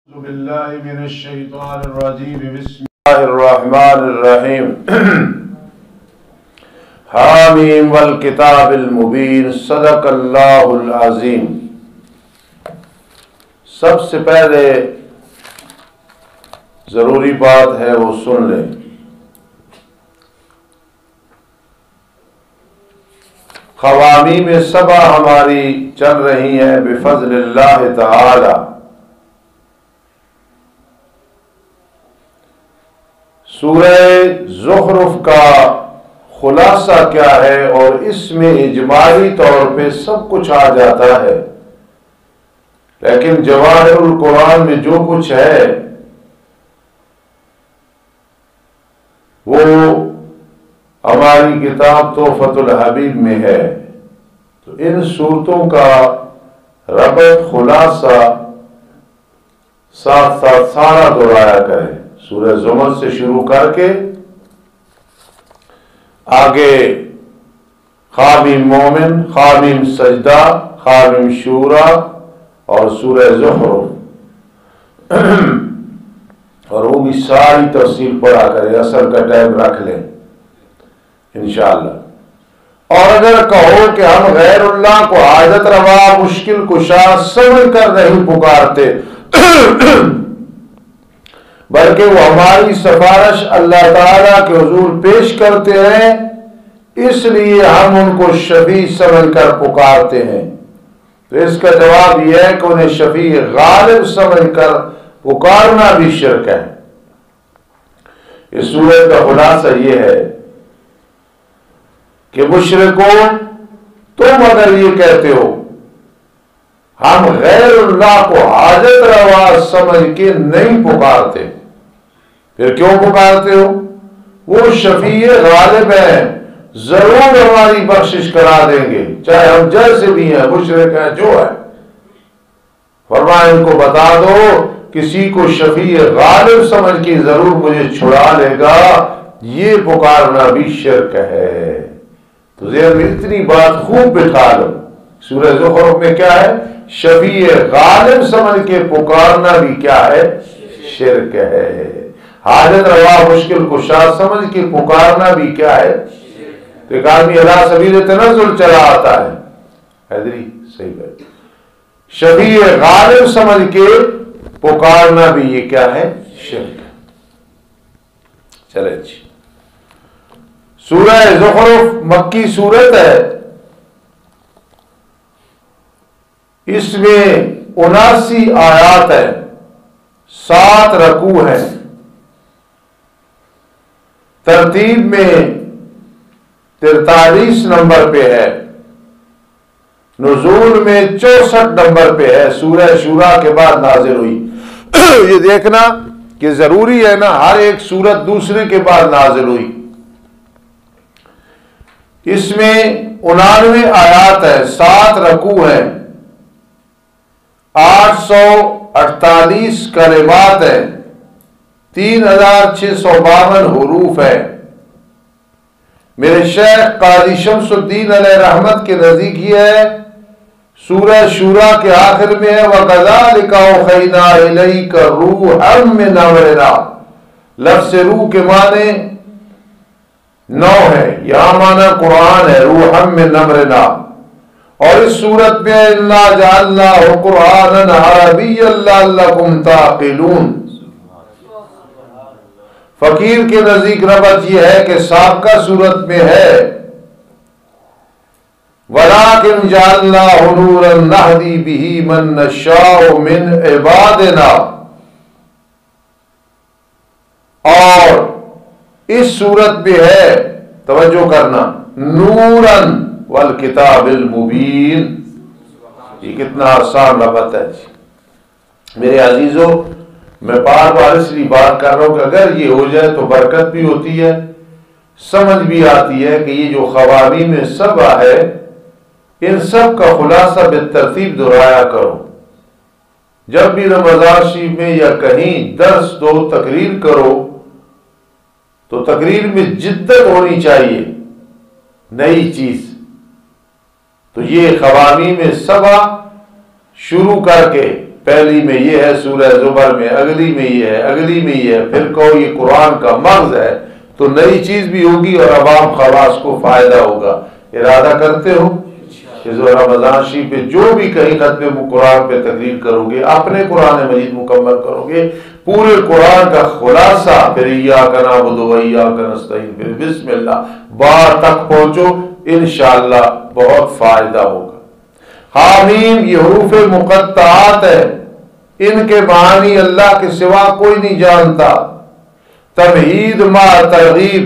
أعوذ بالله من الشيطان الرجيم بسم الله الرحمن الرحيم حامیم والکتاب المبین صدق اللہ العظیم۔ سب سے پہلے ضروری بات ہے وہ سن لیں، خوامیم سبع ہماری چل رہی ہیں بفضل اللہ تعالی۔ سورہ زخرف کا خلاصہ کیا ہے اور اس میں اجمالی طور پہ سب کچھ آ جاتا ہے، لیکن جواہر القرآن میں جو کچھ ہے وہ ہماری کتاب تحفۃ الحبیب میں ہے، تو ان صورتوں کا ربط خلاصہ ساتھ ساتھ سارا دہرایا کریں، سورہ زمر سے شروع کر کے آگے حامیم مومن، حامیم سجدہ، حامیم شورا اور سورہ زخرف، اور وہ بھی ساری تفصیل پڑھا کریں، اثر کا ٹائم رکھ لیں انشاءاللہ۔ اور اگر کہو کہ ہم غیر اللہ کو حاجت روا مشکل کشا سمجھ کر نہیں پکارتے بلکہ وہ ہماری سفارش اللہ تعالیٰ کے حضور پیش کرتے ہیں، اس لیے ہم ان کو شفیع سمجھ کر پکارتے ہیں، تو اس کا جواب یہ ہے کہ انہیں شفیع غالب سمجھ کر پکارنا بھی شرک ہے۔ اس سورت کا خلاصہ یہ ہے کہ مشرکوں، تم اگر یہ کہتے ہو ہم غیر اللہ کو حاجت روا سمجھ کے نہیں پکارتے، پھر کیوں پکارتے ہو؟ وہ شفیع غالب ہیں، ضرور ہماری بخشش کرا دیں گے، چاہے ہم جیسے بھی ہیں، مشرک ہیں، جو ہے۔ فرمایا ان کو بتا دو کسی کو شفیع غالب سمجھ کے ضرور مجھے چھڑا لے گا، یہ پکارنا بھی شرک ہے۔ تو ذہن میں اتنی بات خوب بٹھا لو، سورہ زخرف میں کیا ہے؟ شفیع غالب سمجھ کے پکارنا بھی کیا ہے؟ شرک ہے۔ حاجت روا مشکل کشا سمجھ کے پکارنا بھی کیا ہے؟ تو ایک آدمی علی سبیل تنزل چلا آتا ہے، حیدری صحیح ہے، شفیع غالب سمجھ کے پکارنا بھی یہ کیا ہے؟ شرک ہے۔ چلے جی، سورہ زخرف مکی سورت ہے، اس میں 79 آیات ہیں، 7 رکوع ہیں، ترتیب میں 43 نمبر پہ ہے، نزول میں 64 نمبر پہ ہے، سورہ شورا کے بعد نازل ہوئی۔ یہ دیکھنا کہ ضروری ہے نا، ہر ایک سورت دوسرے کے بعد نازل ہوئی۔ اس میں 99 آیات ہیں، 7 رکوع ہیں، 848 کلمات ہیں، 3652 حروف ہیں۔ میرے شیخ قاضی شمس الدین علیہ رحمت کے نزدیک یہ ہے، سورہ شورا کے آخر میں ہے وَكَذَلِكَ أَوْحَيْنَا إِلَيْكَ رُوحًا مِّنْ أَمْرِنَا، لفظ روح کے معنی 9 ہے، یہاں معنی قرآن ہے، روحًا مِّنْ أَمْرِنَا۔ اور اس صورت میں اِنَّا جَعَلْنَاهُ قُرْآنًا عَرَبِيًّا لَعَلَّكُمْ تَعْقِلُونَ۔ فقیر کے نزدیک ربط یہ ہے کہ سابقہ صورت میں ہے وَلَٰكِنْ جَعَلْنَاهُ نُورًا نَهْدِي بِهِ مَن نَّشَاءُ مِنْ عِبَادِنَا، اور اس صورت میں ہے، توجہ کرنا، نوراً والکتاب المبین۔ یہ کتنا آسان ربط ہے جی میرے عزیزو۔ میں بار بار اس لیے بات کر رہا ہوں کہ اگر یہ ہو جائے تو برکت بھی ہوتی ہے، سمجھ بھی آتی ہے کہ یہ جو خوامیم سبع ہے ان سب کا خلاصہ بالترتیب دہرایا کرو۔ جب بھی رمضان شریف میں یا کہیں درس دو، تقریر کرو، تو تقریر میں جدت ہونی چاہیے، نئی چیز۔ تو یہ خوامیم سبع شروع کر کے پہلی میں یہ ہے سورہ زمر میں، اگلی میں یہ ہے، اگلی میں یہ ہے، پھر کہو یہ قرآن کا مغز ہے تو نئی چیز بھی ہوگی اور عوام خواص کو فائدہ ہوگا۔ ارادہ کرتے ہو کہ رمضان شریف پہ جو بھی کہیں ختم قرآن پہ تقریر کرو گے، اپنے قرآن مجید مکمل کرو گے، پورے قرآن کا خلاصہ، پھر ایاک نعبد و ایاک نستعین، پھر بسم اللہ بار تک پہنچو، انشاءاللہ بہت فائدہ ہوگا۔ حامیم یہ حروف مقطعات ہے، ان کے معنی اللہ کے سوا کوئی نہیں جانتا۔ تمہید ما ترغیب،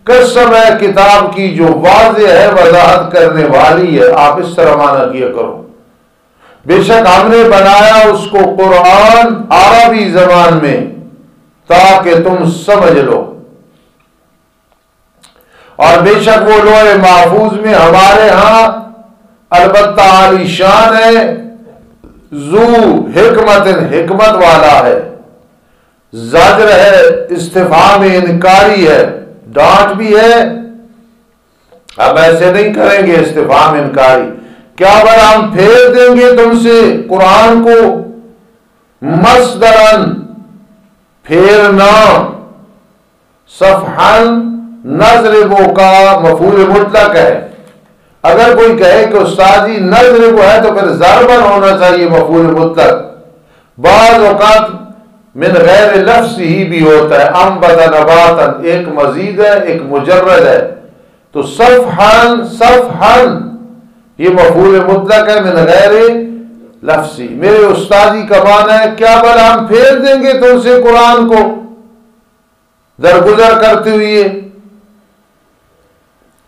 قسم ہے کتاب کی جو واضح ہے، وضاحت کرنے والی ہے، آپ اس طرح معنی کیا کرو۔ بے شک ہم نے بنایا اس کو قرآن عربی زبان میں تاکہ تم سمجھ لو، اور بے شک وہ لوح محفوظ میں ہمارے ہاں البتہ عالی شان ہے، ذو حکمت حکمت والا ہے، زجر ہے، استفہام انکاری ہے، ڈانٹ بھی ہے۔ اب ایسے نہیں کریں گے استفہام انکاری، کیا بھلا ہم پھیر دیں گے تم سے قرآن کو؟ مصدرن پھیرنا، صفحن نضربو کا مفعول مطلق ہے۔ اگر کوئی کہے کہ استاد جی نضربو ہے تو پھر ضربن ہونا چاہیے مفعول مطلق۔ بعض اوقات من غیر لفظ ہی بھی ہوتا ہے، انبت نباتن ایک مزید ہے ایک مجرد ہے، تو صفحن صفحن یہ مفعول مطلق ہے من غیر لفظی۔ میرے استادی کا معنی ہے کیا بھلا ہم پھیر دیں گے تم سے قرآن کو درگزر کرتے ہوئے،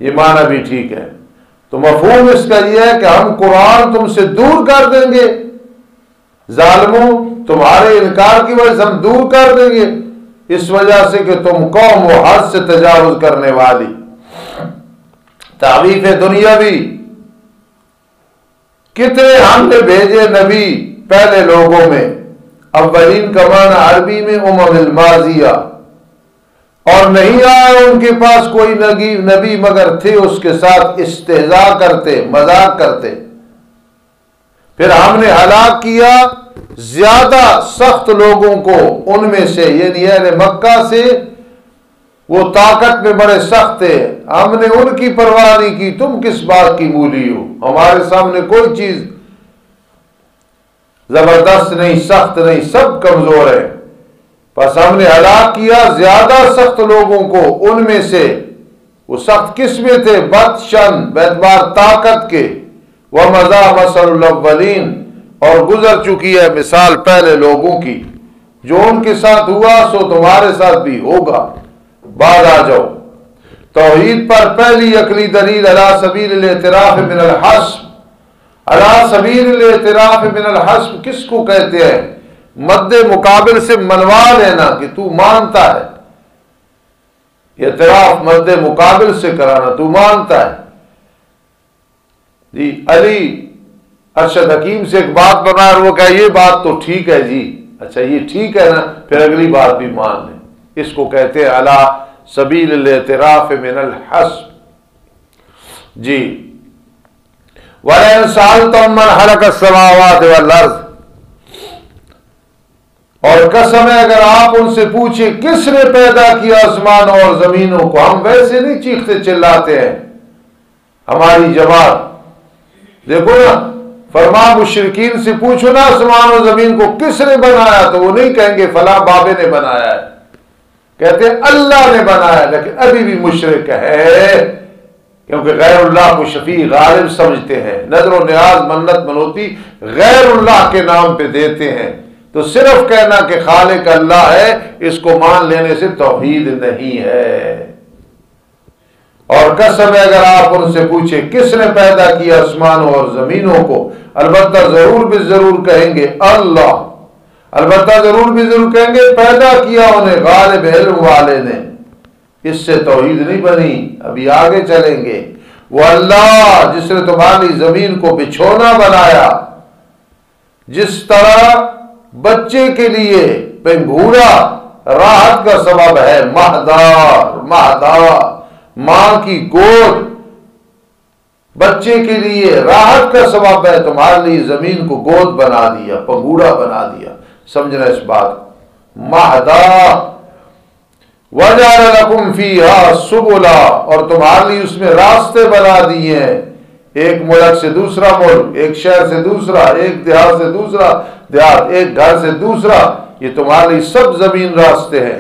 یہ معنی بھی ٹھیک ہے۔ تو مفہوم اس کا یہ ہے کہ ہم قرآن تم سے دور کر دیں گے، ظالموں تمہارے انکار کی وجہ سے ہم دور کر دیں گے، اس وجہ سے کہ تم قوم و حد سے تجاوز کرنے والی۔ تعریف دنیاوی، کتنے ہم نے بھیجے نبی پہلے لوگوں میں، اولین کا معنی عربی میں امم الماضیہ، اور نہیں آیا ان کے پاس کوئی نبی مگر تھے اس کے ساتھ استہزاء کرتے، مذاق کرتے۔ پھر ہم نے ہلاک کیا زیادہ سخت لوگوں کو ان میں سے، یعنی اہل مکہ سے، وہ طاقت میں بڑے سخت تھے، ہم نے ان کی پرواہ نہیں کی۔ تم کس بات کی مولی ہو؟ ہمارے سامنے کوئی چیز زبردست نہیں، سخت نہیں، سب کمزور ہے۔ پس ہم نے ہلاک کیا زیادہ سخت لوگوں کو ان میں سے، وہ سخت کس میں تھے؟ بدشن باعتبار طاقت کے، وَمَضَى مَثَلُ الْأَوَّلِينَ اور گزر چکی ہے مثال پہلے لوگوں کی، جو ان کے ساتھ ہوا سو تمہارے ساتھ بھی ہوگا۔ بعد آ جاؤ توحید پر پہلی عقلی دلیل علی سبیل الاعتراف من الحسب۔ علی سبیل الاعتراف من الحسب کس کو کہتے ہیں؟ مد مقابل سے منوا لینا کہ تو مانتا ہے، اعتراف مد مقابل سے کرانا، تو مانتا ہے۔ جی علی ارشد حکیم سے ایک بات بنا اور وہ کہا یہ بات تو ٹھیک ہے جی، اچھا یہ ٹھیک ہے نا، پھر اگلی بات بھی مان لیں، اس کو کہتے ہیں علی سبیل الاعتراف من الحسب۔ جی وَلَئِن سَأَلْتَهُم مَّنْ خَلَقَ السَّمَاوَاتِ وَالْأَرْضَ، اور قسم ہے اگر آپ ان سے پوچھیں کس نے پیدا کیا آسمانوں اور زمینوں کو، ہم ویسے نہیں چیختے چلاتے ہیں ہماری جماعت، دیکھو نا، فرما مشرکین سے پوچھو نا آسمان و زمین کو کس نے بنایا، تو وہ نہیں کہیں گے فلاں بابے نے بنایا ہے، کہتے ہیں اللہ نے بنایا، لیکن ابھی بھی مشرک ہے، کیونکہ غیر اللہ کو شفیع غالب سمجھتے ہیں، نظر و نیاز منت منوتی غیر اللہ کے نام پہ دیتے ہیں۔ تو صرف کہنا کہ خالق اللہ ہے، اس کو مان لینے سے توحید نہیں ہے۔ اور قسم ہے اگر آپ ان سے پوچھیں کس نے پیدا کیا آسمانوں اور زمینوں کو، البتہ ضرور بھی ضرور کہیں گے اللہ، البتہ ضرور بھی ضرور کہیں گے پیدا کیا انہیں غالب علم والے نے، اس سے توحید نہیں بنی، ابھی آگے چلیں گے۔ وہ اللہ جس نے تمہاری زمین کو بچھونا بنایا، جس طرح بچے کے لیے پنگھورا راحت کا سبب ہے، مہدار مہدار ماں کی گود بچے کے لیے راحت کا سبب ہے، تمہارے لیے زمین کو گود بنا دیا، پگوڑا بنا دیا. سمجھنا اس بات. مہدا وجعل لکم فیہا سبلا، اور تمہارے لیے اس میں راستے بنا دیے ہیں، ایک ملک سے دوسرا ملک، ایک شہر سے دوسرا، ایک دیہات سے دوسرا دیہات، ایک گھر سے دوسرا، یہ تمہارے لیے سب زمین راستے ہیں.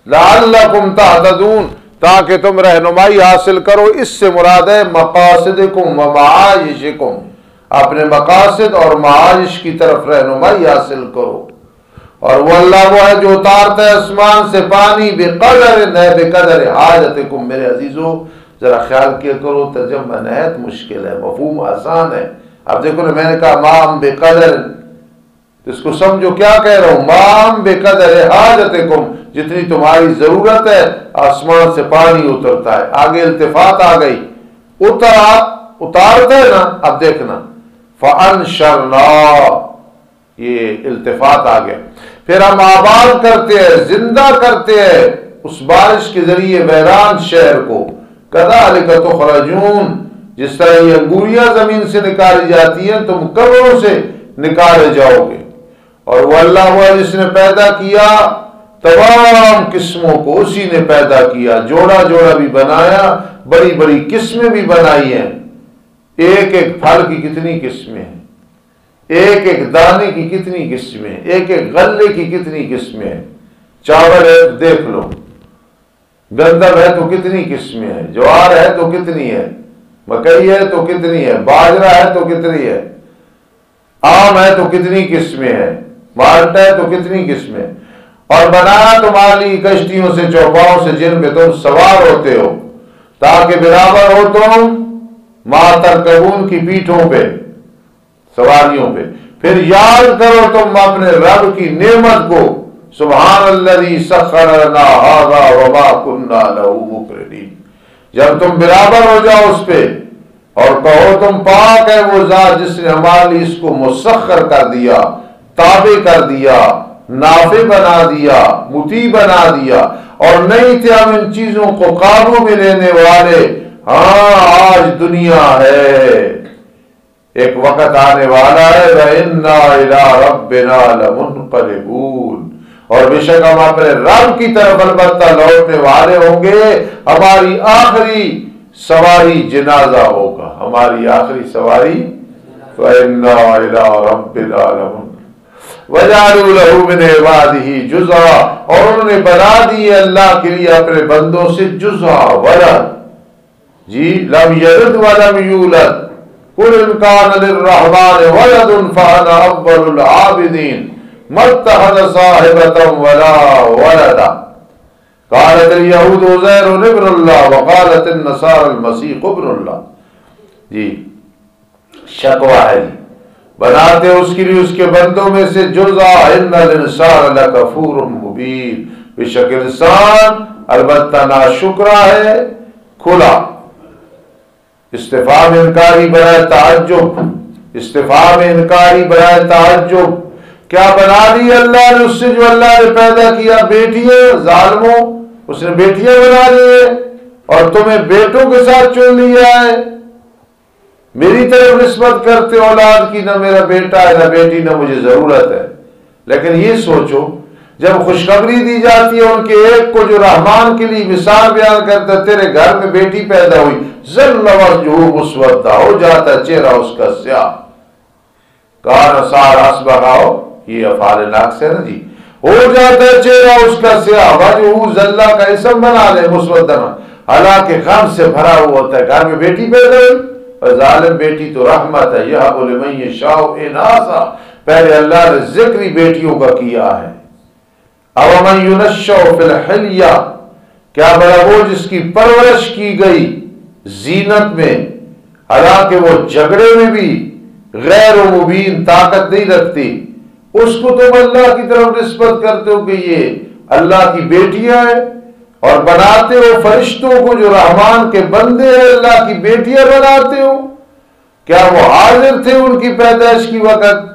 لعلکم تہتدون، تاکہ تم رہنمائی حاصل کرو. اس سے مراد ہے مقاصدکم و معایشکم، اپنے مقاصد اور معایش کی طرف رہنمائی حاصل کرو. اور وہ اللہ وہ ہے جو اتارتا ہے آسمان سے پانی بقدر نہ بقدر حاجتکم. میرے عزیزو ذرا خیال کیا کرو، ترجمہ نہایت مشکل ہے، مفہوم آسان ہے. اب دیکھو نا، میں نے کہا مام بقدر، اس کو سمجھو کیا کہہ رہا ہوں. مام بقدر حاجتکم، جتنی تمہاری ضرورت ہے آسمان سے پانی اترتا ہے. آگے التفات آ گئی، اتارتا ہے نا. اب دیکھنا فانشرنا، یہ التفات آ گیا. پھر ہم آباد کرتے ہیں، زندہ کرتے ہیں اس بارش کے ذریعے ویران شہر کو. کذالک تخرجون، جس طرح یہ انگوریاں زمین سے نکالی جاتی ہیں تم قبروں سے نکالے جاؤ گے. اور وہ اللہ وہ ہے جس نے پیدا کیا تمام قسموں کو، اسی نے پیدا کیا، جوڑا جوڑا بھی بنایا، بڑی بڑی قسمیں بھی بنائی ہیں. ایک ایک پھل کی کتنی قسمیں ہیں، ایک ایک دانے کی کتنی قسمیں، ایک ایک غلے کی کتنی قسمیں ہیں. چاول ہے دیکھ لو، گندم ہے تو کتنی قسمیں ہیں، جوار ہے تو کتنی ہے، مکئی ہے تو کتنی ہے، باجرہ ہے تو کتنی ہے، آم ہے تو کتنی قسمیں ہیں، مالٹا ہے تو کتنی قسمیں. اور بنایا تمہارے لیے کشتیوں سے، چوپاؤں سے، جن پہ تم سوار ہوتے ہو، تاکہ برابر ہو تم ما ترکبون کی پیٹھوں پہ، سواریوں پہ. پھر یاد کرو تم اپنے رب کی نعمت کو. سبحان الذی سخر لنا ھذا وما كنا له مقرنین. جب تم برابر ہو جاؤ اس پہ اور کہو تم پاک ہے وہ ذات جس نے ہمارے لیے اس کو مسخر کر دیا، تابع کر دیا، نافع بنا دیا، مطیع بنا دیا، اور نہیں تھے ہم ان چیزوں کو قابو میں لینے والے. ہاں آج دنیا ہے، ایک وقت آنے والا ہے. وَإِنَّا إِلَىٰ رَبِّنَا لَمُنْقَلِبُونَ، اور بے شک ہم اپنے رب کی طرف البتہ لوٹنے والے ہوں گے. ہماری آخری سواری جنازہ ہوگا، ہماری آخری سواری. وَإِنَّا إِلَىٰ رَبِّنَا لَمُنْقَلِبُونَ وَجَعَلُوا لَهُ مِنْ عِبَادِهِ جُزْءًا، اور انہوں نے بنا دی اللہ کے لیے اپنے بندوں سے جزء، ولد. جی لم یلد ولم یولد، قل ان کان للرحمن ولد فانا اول العابدین ما اتخذ صاحبة ولا ولدا. قالت اليهود عزیر ابن اللہ وقالت النصارى المسیح ابن اللہ. جی شکوہ ہے، بناتے اس کے لیے اس کے بندوں میں سے جزء. ان الانسان لکفور مبین، بے شک انسان البتہ ناشکرا ہے کھلا. استفہام انکاری برائے تعجب، استفہام انکاری برائے تعجب. کیا بنا دی اللہ نے اس سے جو اللہ نے پیدا کیا؟ بیٹیاں. ظالموں، اس نے بیٹیاں بنا لی ہے اور تمہیں بیٹوں کے ساتھ چن لیا ہے. میری طرف نسبت کرتے اولاد کی، نہ میرا بیٹا ہے نہ بیٹی، نہ مجھے ضرورت ہے. لیکن یہ سوچو جب خوشخبری دی جاتی ہے ان کے ایک کو جو رحمان کے لیے مثال بیان کرتا ہے، تیرے گھر میں بیٹی پیدا ہوئی، ظل وجہہ مسودہ، ہو جاتا ہے چہرہ اس کا سیاہ. کان صار اصبحہ، یہ افعال ناقص ہے نا جی، ہو جاتا ہے چہرہ اس کا سیاہ. وجہہ ذلہ کا اسم بنا لے مسودہ، حالانکہ غم سے بھرا ہوا ہوتا ہے. گھر میں بیٹی پیدا ہوئی، اور ظالم بیٹی تو رحمت ہے. یہب لمن یشاء اناثا، پہلے اللہ نے ذکر ہی بیٹیوں کا کیا ہے. اومن ینشأ فی الحلیہ، کیا بھلا وہ جس کی پرورش کی گئی زینت میں، حالانکہ وہ جھگڑے میں بھی غیر و مبین طاقت نہیں رکھتی، اس کو تم اللہ کی طرف نسبت کرتے ہو کہ یہ اللہ کی بیٹیاں ہیں، اور بناتے ہو فرشتوں کو جو رحمان کے بندے ہیں اللہ کی بیٹیاں بناتے ہو. کیا وہ حاضر تھے ان کی پیدائش کی وقت؟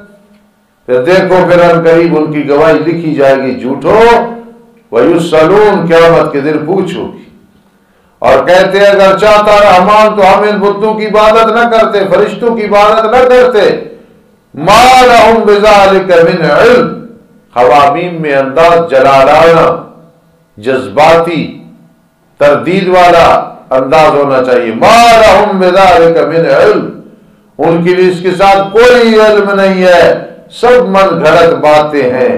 پھر دیکھو پھر ان قریب ان کی گواہی لکھی جائے گی. جھوٹو وَيُسْأَلُونَ، قیامت کے دن پوچھو گی. اور کہتے اگر چاہتا رحمان تو ہم ان بتوں کی عبادت نہ کرتے، فرشتوں کی عبادت نہ کرتے۔ ما لہم بذالک من علم، خوابین میں انداز جلالانہ، جذباتی، تردید والا انداز ہونا چاہیے۔ ما لہم بذالک من علم، ان کے لیے اس کے ساتھ کوئی علم نہیں ہے، سب من گھڑت باتیں ہیں۔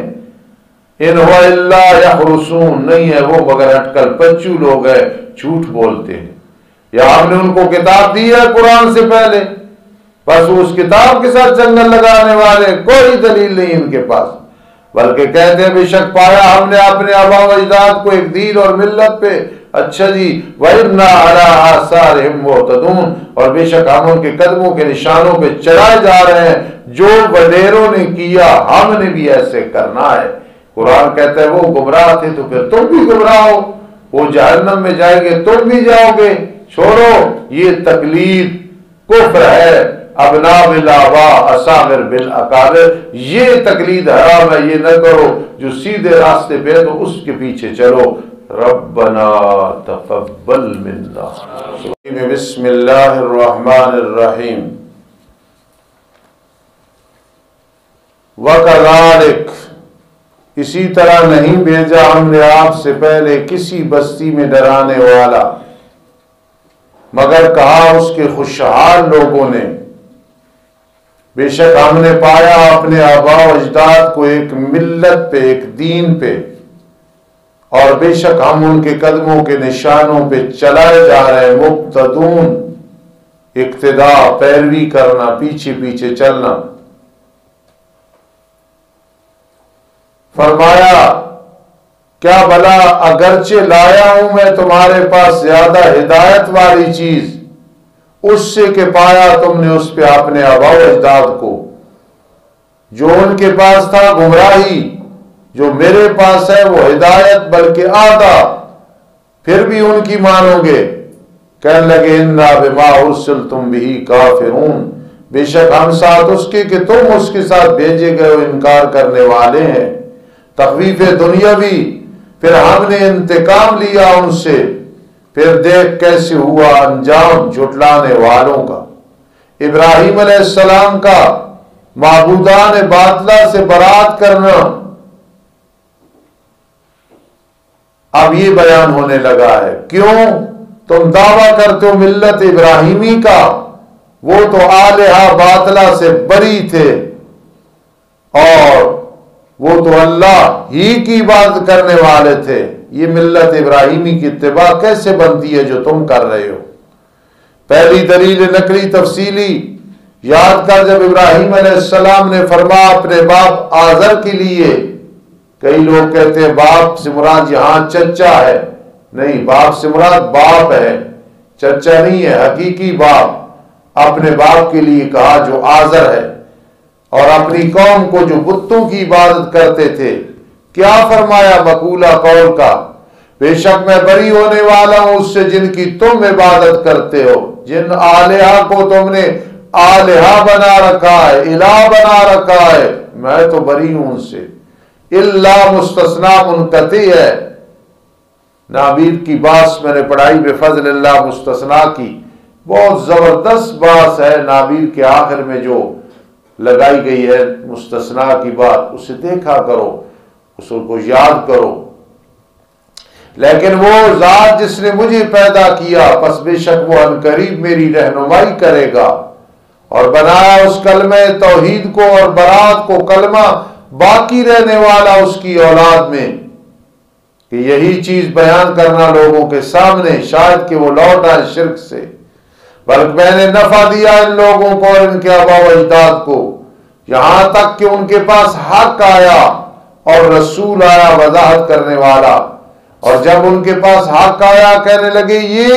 ان هو الا یخرصون، نہیں ہے وہ مگر اٹکل پچو لوگ ہیں، جھوٹ بولتے ہیں۔ یا ہم نے ان کو کتاب دی ہے قرآن سے پہلے، بس اس کتاب کے ساتھ جنگل لگانے والے، کوئی دلیل نہیں ان کے پاس، بلکہ کہتے ہیں بے شک پایا ہم نے اپنے آبا و اجداد کو ایک دین اور ملت پہ۔ اچھا جی، وَإِنَّا عَلَىٰ آثَارِهِمْ مُهْتَدُونَ، اور بے شک ہم ان کے قدموں کے نشانوں پہ چلائے جا رہے ہیں، جو وڈیروں نے کیا ہم نے بھی ایسے کرنا ہے۔ قرآن کہتا ہے وہ گمراہ تھے تو پھر تم بھی گمراہ ہو، وہ جہنم میں جائیں گے تم بھی جاؤ گے۔ چھوڑو یہ تقلید، کفر ہے، ابناء بالآباء اصاغر بالاکابر، یہ تقلید حرام ہے، یہ نہ کرو۔ جو سیدھے راستے پہ تو اس کے پیچھے چلو۔ ربنا تقبل منا۔ بسم اللہ الرحمن الرحیم۔ وَكَذَلِكَ، اسی طرح نہیں بھیجا ہم نے آپ سے پہلے کسی بستی میں ڈرانے والا، مگر کہا اس کے خوشحال لوگوں نے، بے شک ہم نے پایا اپنے آبا و اجداد کو ایک ملت پہ، ایک دین پہ، اور بے شک ہم ان کے قدموں کے نشانوں پہ چلائے جا رہے ہیں۔ مقتدون، اقتداء، پیروی کرنا، پیچھے پیچھے چلنا۔ فرمایا کیا بھلا اگرچہ لایا ہوں میں تمہارے پاس زیادہ ہدایت والی چیز اس سے کہ پایا تم نے اس پہ اپنے آبا و اجداد کو، جو ان کے پاس تھا گمراہی، جو میرے پاس ہے وہ ہدایت بلکہ آدھا، پھر بھی ان کی مانو گے۔ کہنے لگے انا بما ارسلتم بہ کافرون، بے شک ہم ساتھ اس کے کہ تم اس کے ساتھ بھیجے گئے ہو انکار کرنے والے ہیں۔ تخویف دنیاوی، پھر ہم نے انتقام لیا ان سے، پھر دیکھ کیسے ہوا انجام جھٹلانے والوں کا۔ ابراہیم علیہ السلام کا معبودان باطلہ سے برات کرنا اب یہ بیان ہونے لگا ہے۔ کیوں؟ تم دعویٰ کرتے ہو ملت ابراہیمی کا، وہ تو آلہہ باطلہ سے بری تھے، اور وہ تو اللہ ہی کی عبادت کرنے والے تھے۔ یہ ملت ابراہیمی کی اتباع کیسے بنتی ہے جو تم کر رہے ہو؟ پہلی دلیل نقلی تفصیلی یاد کر، جب ابراہیم علیہ السلام نے فرمایا اپنے باپ آزر کے لیے، کئی لوگ کہتے ہیں باپ سے مراد یہاں چچا ہے، نہیں، باپ سے مراد باپ ہے، چچا نہیں ہے، حقیقی باپ۔ اپنے باپ کے لیے کہا جو آزر ہے، اور اپنی قوم کو جو بتوں کی عبادت کرتے تھے، کیا فرمایا مقولہ قول کا، بے شک میں بری ہونے والا ہوں اس سے جن کی تم عبادت کرتے ہو، جن آلہہ کو تم نے آلہہ بنا رکھا ہے، الہ بنا رکھا ہے، میں تو بری ہوں ان سے۔ اللہ مستثنا منقطع ہے، نابیر کی باس میں نے پڑھائی بفضل اللہ مستثنا کی، بہت زبردست باس ہے نابیر کے آخر میں جو لگائی گئی ہے مستثنا کی بات، اسے دیکھا کرو، اس کو یاد کرو۔ لیکن وہ ذات جس نے مجھے پیدا کیا، پس بے شک وہ عنقریب میری رہنمائی کرے گا، اور بنایا اس کلمہ توحید کو اور برات کو کلمہ باقی رہنے والا اس کی اولاد میں، کہ یہی چیز بیان کرنا لوگوں کے سامنے، شاید کہ وہ لوٹ آئے شرک سے۔ بلکہ میں نے نفع دیا ان لوگوں کو اور ان کے آبا و اجداد کو، یہاں تک کہ ان کے پاس حق آیا اور رسول آیا وضاحت کرنے والا، اور جب ان کے پاس حق آیا کہنے لگے یہ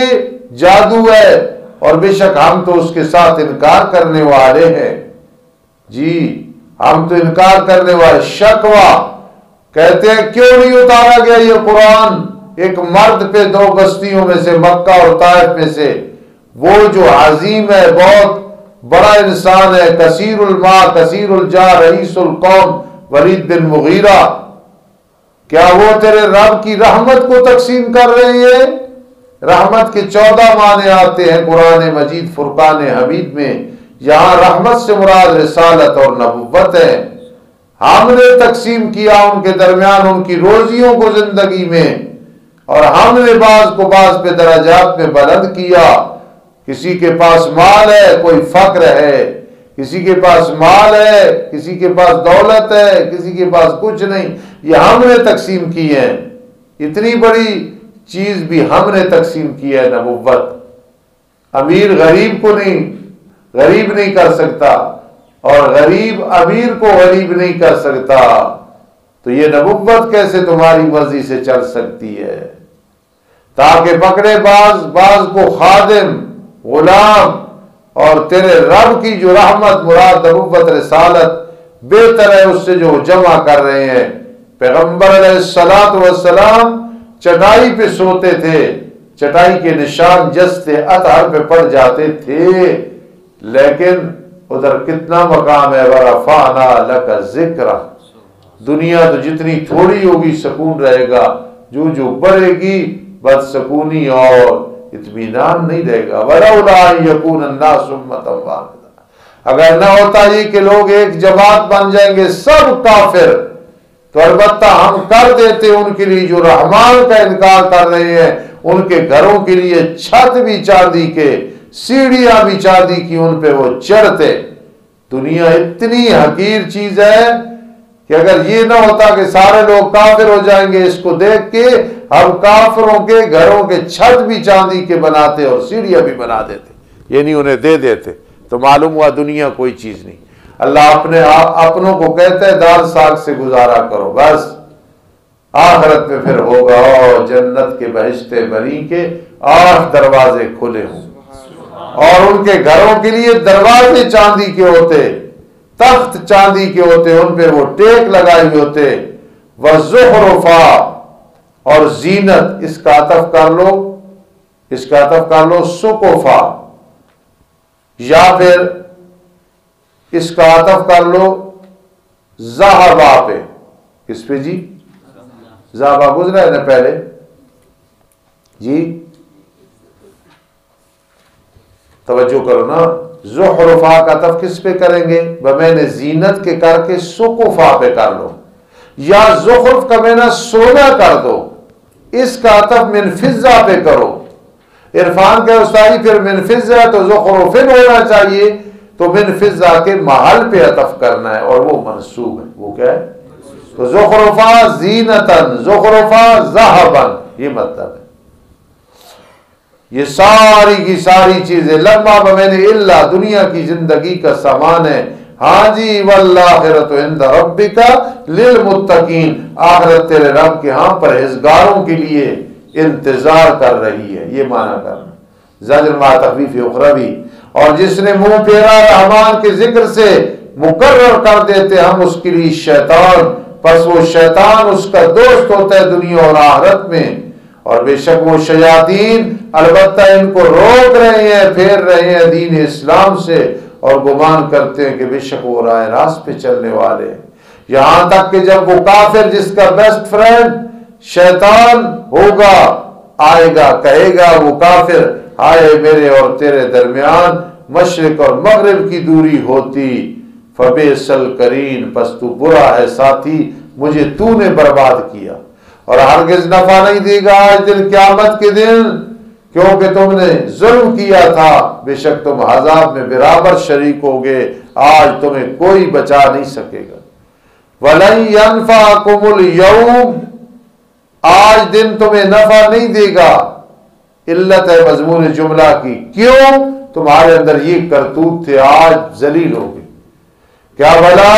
جادو ہے، اور بے شک ہم تو اس کے ساتھ انکار کرنے والے ہیں۔ جی ہم تو انکار کرنے والے۔ شکوہ کہتے ہیں کیوں نہیں اتارا گیا یہ قرآن ایک مرد پہ دو بستیوں میں سے، مکہ اور طائف میں سے، وہ جو عظیم ہے، بہت بڑا انسان ہے، کثیر المال کثیر الجاہ رئیس القوم ولید بن مغیرہ، کیا وہ تیرے رب کی رحمت کو تقسیم کر رہے ہیں؟ رحمت کے 14 معنی آتے ہیں قرآن مجید فرقان حمید میں. یہاں رحمت سے مراد رسالت اور نبوت ہے. ہم نے تقسیم کیا ان کے درمیان ان کی روزیوں کو زندگی میں، اور ہم نے بعض کو بعض پہ درجات میں بلند کیا. کسی کے پاس مال ہے، کوئی فقر ہے، کسی کے پاس مال ہے، کسی کے پاس دولت ہے، کسی کے پاس کچھ نہیں. یہ ہم نے تقسیم کی ہے. اتنی بڑی چیز بھی ہم نے تقسیم کی ہے نبوت. امیر غریب کو غریب نہیں کر سکتا، اور غریب امیر کو غریب نہیں کر سکتا. تو یہ نبوت کیسے تمہاری مرضی سے چل سکتی ہے؟ تاکہ پکڑے بعض کو خادم، غلام، اور تیرے رب کی جو رحمت مراد نبوت رسالت بہتر ہے اس سے جو جمع کر رہے ہیں. پیغمبر علیہ السلام چٹائی پہ سوتے تھے، چٹائی کے نشان جستے اطہر پہ پڑ جاتے تھے، لیکن ادھر کتنا مقام ہے. وَرَفَعْنَا لَكَ ذِكْرَ. دنیا تو جتنی تھوڑی ہوگی سکون رہے گا، جو بڑھے گی بدسکونی اور اطمینان نہیں رہے گا. وَلَوْلَا أَن يَكُونَ النَّاسُ أُمَّةً وَاحِدَةً. اگر نہ ہوتا یہ کہ لوگ ایک جماعت بن جائیں گے سب کافر، تو البتہ ہم کر دیتے ان کے لیے جو رحمان کا انکار کر رہے ہیں، ان کے گھروں کے لیے چھت بھی چاندی کے، سیڑھیاں بھی چاندی کی، ان پہ وہ چڑھتے. دنیا اتنی حقیر چیز ہے کہ اگر یہ نہ ہوتا کہ سارے لوگ کافر ہو جائیں گے اس کو دیکھ کے، ہم کافروں کے گھروں کے چھت بھی چاندی کے بناتے اور سیڑھیاں بھی بنا دیتے، یعنی انہیں دے دیتے. تو معلوم ہوا دنیا کوئی چیز نہیں. اللہ اپنوں کو کہتا ہے دار ساگ سے گزارا کرو، بس آخرت میں پھر ہوگا جنت کے بہشت بری کے 8 دروازے کھلے ہوں، اور ان کے گھروں کے لیے دروازے چاندی کے ہوتے، تخت چاندی کے ہوتے، ان پہ وہ ٹیک لگائے ہوئے ہوتے. وَزُخْرُفًا، اور زینت. اس کا عطف کر لو سقفا، یا پھر اس کا عطف کر لو ذہبا پہ. کس پہ جی؟ ذہبا گزرا ہے نا پہلے جی، توجہ کرو نا. زخرفا کا عطف کس پہ کریں گے؟ میں نے زینت کے کر کے سقفا پہ کر لو، یا زخرف کا میں نے سونا کر دو، اس کا عطف من فضہ پہ کرو. عرفان کے استادی پھر من فضہ تو زخرفن ہونا چاہیے، تو من فضہ کے محل پہ عطف کرنا ہے، اور وہ منصوب ہے. وہ کیا ہے؟ تو زخرفا زینتن، زخرفا ذہبن، یہ مطلب ہے. یہ ساری کی ساری چیزیں لما بمین الا دنیا کی زندگی کا سامان ہے. ہاں جی، والآخرۃ عند ربک للمتقین، آخرت تیرے رب کے ہاں پرہیزگاروں کے لیے انتظار کر رہی ہے. یہ معنی کرنا زجر مع تخفیف اخروی. اور جس نے منہ پھیرا رحمان کے ذکر سے مقرر کر دیتے ہم اس کے لیے شیطان، پس وہ شیطان اس کا دوست ہوتا ہے دنیا اور آخرت میں. اور بے شک وہ شیاطین البتہ ان کو روک رہے ہیں، پھیر رہے ہیں دین اسلام سے، اور گمان کرتے ہیں کہ بے شک وہ راہ راست پہ چلنے والے ہیں. یہاں تک کہ جب وہ کافر جس کا بیسٹ فرینڈ شیطان ہوگا آئے گا، کہے گا وہ کافر، آئے میرے اور تیرے درمیان مشرق اور مغرب کی دوری ہوتی، فبئس القرین، پس تو برا ہے ساتھی، مجھے تو نے برباد کیا. اور ہرگز نفع نہیں دے گا آج دن قیامت کے دن، کیونکہ تم نے ظلم کیا تھا، بے شک تم عذاب میں برابر شریک ہوگے، آج تمہیں کوئی بچا نہیں سکے گا. وَلَن يَنفَعَكُمُ الْيَوْمَ، آج دن تمہیں نفع نہیں دے گا. علت ہے مضمون جملہ کی، کیوں؟ تمہارے اندر یہ کرتوت تھے، آج ذلیل ہو گئے. کیا بلا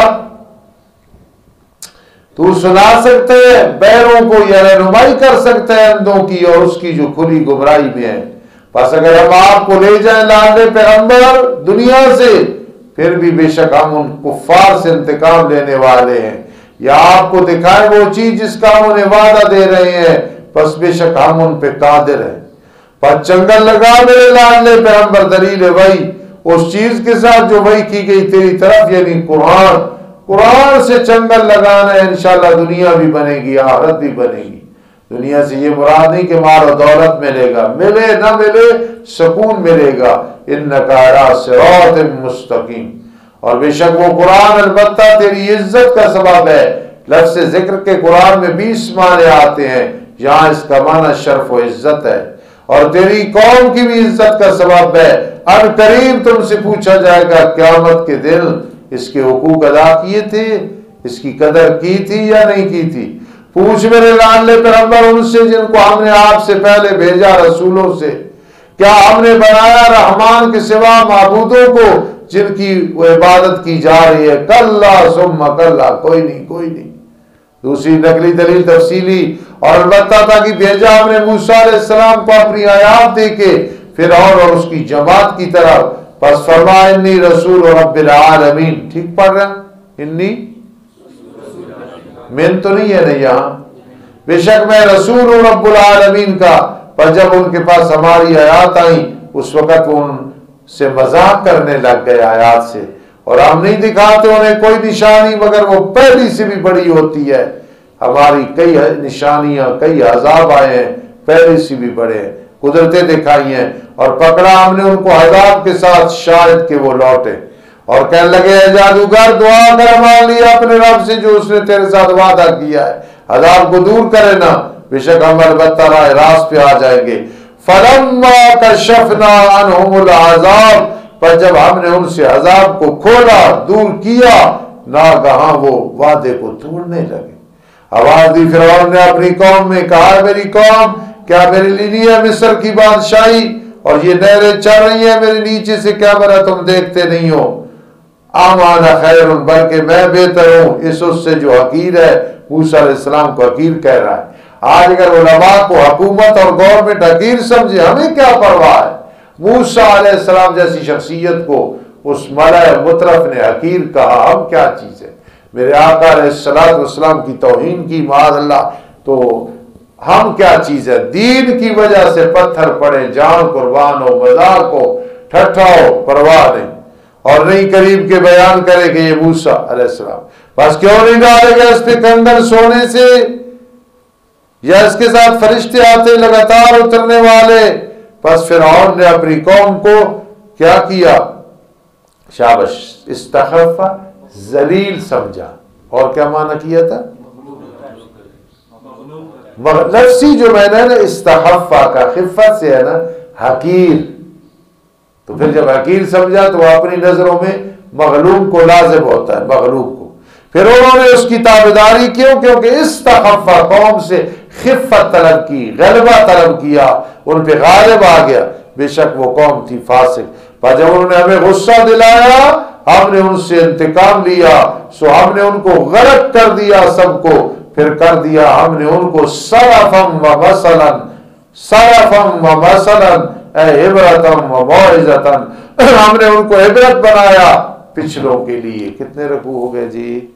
تو سنا سکتے ہے بیروں کو، یا رہنمائی کر سکتا ہے اندھوں کی اور اس کی جو کھلی گمراہی میں ہے. بس اگر ہم آپ کو لے جائیں لالے پیغمبر دنیا سے، پھر بھی بے شک ہم ان کفار سے انتقام لینے والے ہیں، یا آپ کو دکھائیں وہ چیز جس کا ہم انہیں وعدہ دے رہے ہیں، بس بے شک ہم ان پہ قادر ہیں. پر چنگل لگا میرے لالے پیغمبر دلیل وحی اس چیز کے ساتھ جو وحی کی گئی تیری طرف، یعنی قرآن سے چنگل لگانا ہے. انشاءاللہ دنیا بھی بنے گی، آخرت بھی بنے گی. دنیا سے یہ مراد نہیں کہ مال و دولت ملے گا، ملے نہ ملے سکون ملے گا۔ انک علی صراط مستقیم، اور بے شک وہ قرآن البتہ تیری عزت کا سبب ہے۔ لفظ ذکر کے قرآن میں 20 معنی آتے ہیں، یہاں اس کا معنی شرف و عزت ہے، اور تیری قوم کی بھی عزت کا سبب ہے۔ اب قریب تم سے پوچھا جائے گا قیامت کے دن اس کے حقوق ادا کیے تھے، اس کی قدر کی تھی یا نہیں کی تھی۔ پوچھ میرے لاڈلے پیغمبر ان سے جن کو ہم نے آپ سے پہلے بھیجا رسولوں سے، کیا ہم نے بنایا رحمان کے سوا معبودوں کو جن کی وہ عبادت کی جا رہی ہے؟ کلا ثم کلا، کوئی نہیں کوئی نہیں۔ دوسری نقلی دلیل تفصیلی، اور البتہ تھا کہ بھیجا ہم نے موسیٰ علیہ السلام کو اپنی آیات دے کے فرعون اور اس کی جماعت کی طرف، پس فرما انی رسول رب العالمین۔ ٹھیک پڑھ رہے ہیں؟ انی من تو نہیں ہے نا یہاں، بے شک میں رسول ہوں رب العالمین کا۔ پر جب ان کے پاس ہماری آیات آئیں اس وقت وہ ان سے مذاق کرنے لگ گئے آیات سے، اور ہم نہیں دکھاتے انہیں کوئی نشانی مگر وہ پہلی سے بھی بڑی ہوتی ہے۔ ہماری کئی نشانیاں، کئی عذاب آئے ہیں، پہلی سے بھی بڑے ہیں، قدرتیں دکھائی ہیں، اور پکڑا ہم نے ان کو عذاب کے ساتھ شاید کہ وہ لوٹے، اور کہنے لگے اے جادوگر دعا کر ہمارے لیے اپنے رب سے جو اس نے تیرے ساتھ وعدہ کیا ہے، عذاب کو دور کرے نا، بے شک ہم البتہ راہ راست پہ آ جائیں گے۔ فَلَمَّا كَشَفْنَا عَنْهُمُ الْعَذَابَ، پر جب ہم نے ان سے عذاب کو کھولا، دور کیا، ناگہاں وہ وعدے کو توڑنے لگے۔ آواز دی فرعون نے اپنی قوم میں، کہا میری قوم کیا میرے لیے نہیں ہے مصر کی بادشاہی اور یہ نہریں چل رہی ہیں میرے نیچے سے، کیا برا تم دیکھتے نہیں ہو؟ آمانا خیر، بلکہ میں بہتر ہوں اس سے جو حقیر ہے۔ موسیٰ علیہ السلام کو حقیر کہہ رہا ہے۔ آج اگر علماء کو حکومت اور گورنمنٹ حقیر سمجھے، ہمیں کیا پرواہ ہے؟ موسیٰ علیہ السلام جیسی شخصیت کو اس ملائے مطرف نے حقیر کہا، ہم کیا چیز ہے؟ میرے آقا علیہ السلام کی توہین کی معاذ اللہ، تو ہم کیا چیز ہے؟ دین کی وجہ سے پتھر پڑے، جان قربان ہو، مذاق ہو، ٹھٹھا ہو، پرواہ نہیں، اور نہیں قریب کے بیان کرے کہ یہ موسیٰ علیہ السلام، بس کیوں نہیں ڈالے گا اس پہ کنگن سونے سے، یا اس کے ساتھ فرشتے آتے لگاتار اترنے والے؟ پس فرعون نے اپنی قوم کو کیا کیا؟ شابش، استخف، ذلیل سمجھا، اور کیا معنی کیا تھا؟ لفظی جو میں نے نا استخفہ کا خفت سے ہے نا حقیر، تو پھر جب حقیر سمجھا تو وہ اپنی نظروں میں مغلوب کو لازم ہوتا ہے، مغلوب کو۔ پھر انہوں نے اس کی تابعداری کیوں؟ کیونکہ استخفہ، قوم سے خفت طلب کی، غلبہ طلب کیا، ان پہ غالب آ گیا، بے شک وہ قوم تھی فاسق۔ پر جب انہوں نے ہمیں غصہ دلایا، ہم نے ان سے انتقام لیا، سو ہم نے ان کو غرق کر دیا سب کو، پھر کر دیا ہم نے ان کو سلفم و مثلاً، سلفم و مثلاً اے عبرتم و موعظتاً، ہم نے ان کو عبرت بنایا پچھلوں کے لیے۔ کتنے رکوع ہو گئے جی؟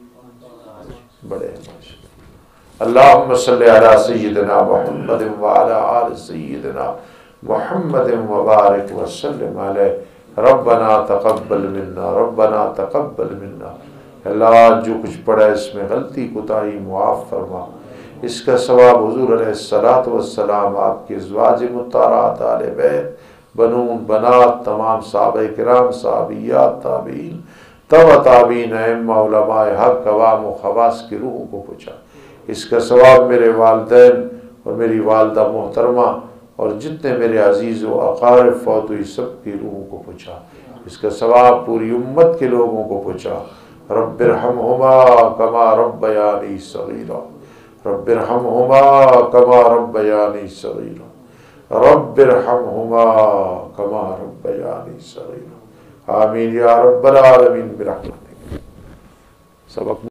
بڑے اللہم صلی علی سیدنا محمد وعلی آل سیدنا محمد وبارک وسلم علیہ۔ ربنا تقبل منا، ربنا تقبل منا۔ اللہ جو کچھ پڑھا اس میں غلطی کوتاہی معاف فرما، اس کا ثواب حضور علیہ السلام، آپ کے ازواج مطہرات، آل بیت، بنون بنات، تمام صحابہ کرام، صحابیات، تابعین، تابعین، ائمہ، علماء حق، عوام و خواص کی روحوں کو پہنچا۔ اس کا ثواب میرے والدین اور میری والدہ محترمہ اور جتنے میرے عزیز و اقارب فوت ہوئی سب کی روحوں کو پہنچا۔ اس کا ثواب پوری امت کے لوگوں کو پہنچا۔ رب ارحمہما کما ربیانی صغیرا، رب ارحمہما کما ربیانی صغیرا، رب ارحمہما کما ربیانی صغیرا، آمین یا رب العالمین برحمتک۔ سبق